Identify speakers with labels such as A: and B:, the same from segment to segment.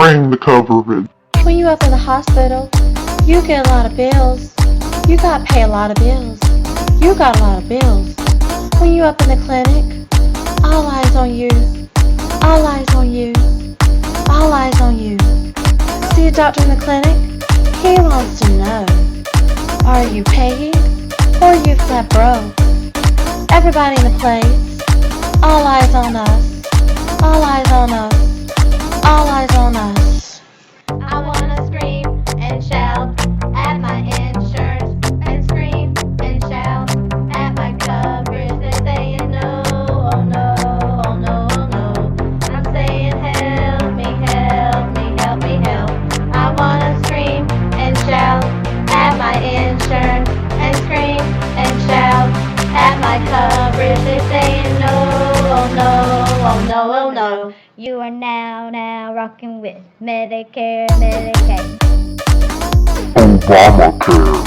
A: paying the government.
B: When you up in the hospital, you get a lot of bills. You gotta pay a lot of bills. You got a lot of bills. When you up in the clinic, all eyes on you. All eyes on you. All eyes on you. See a doctor in the clinic? He wants to know, are you paying or you flat broke? Everybody in the place, all eyes on us. All eyes on us. All eyes on us. I wanna scream and shout at my insurance and scream and shout at my coverage. They're saying no, oh no, oh no, oh no. I'm saying help me, help me, help me, help. I wanna scream and shout at my insurance and scream and shout at my coverage. They're saying no, oh no, oh no, oh no. You are now rocking with Medicare, Medicaid.
A: Obamacare.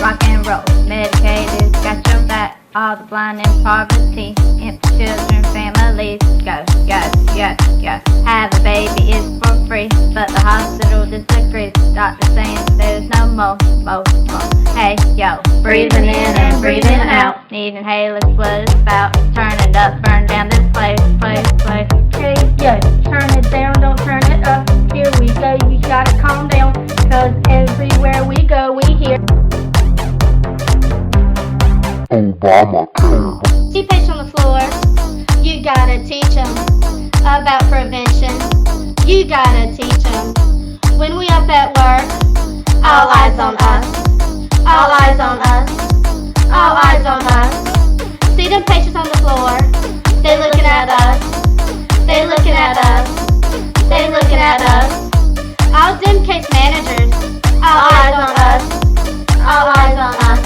C: Rock and roll, Medicaid has got your back. All the blind and poverty, infant children, families. Go, go, go, go. Have a baby is for free, but the hospital disagrees. Doctor saying there's no more. Hey, yo, breathing in and breathing out. Need inhalers, what it's about. Turn it up, burn down this place. Hey, yo, turn it down, don't turn it up. Here we go, you gotta calm down, cause everywhere we go, we hear
A: Obamacare.
B: See patients on the floor, you gotta teach them about prevention. You gotta teach them. When we up at work, all eyes on us. All eyes on us. All eyes on us. See them patients on the floor, they looking at us. They looking at us. They looking at us. All them case managers, all eyes on us. All eyes on us.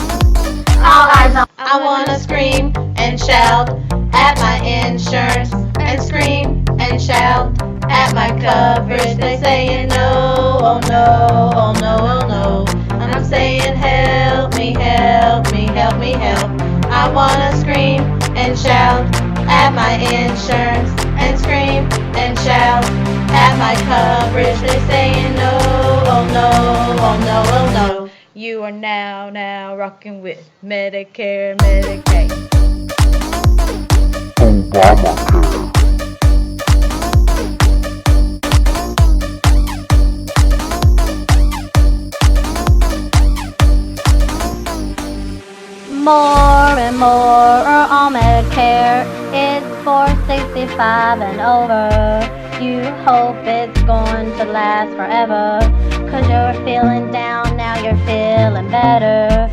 B: All eyes on us. I wanna scream and shout at my insurance and scream and shout at my coverage. They saying no, oh no, oh no, oh no. And I'm saying help me, help me, help me, help. I wanna scream and shout at my insurance and scream and shout at my coverage. They saying no, oh no, oh no, oh no. You are now rocking with Medicare, Medicaid.
A: Obamacare.
B: More and more are on Medicare. It's for 65 and over. You hope it's going to last forever. Cause you're feeling down, now you're feeling better.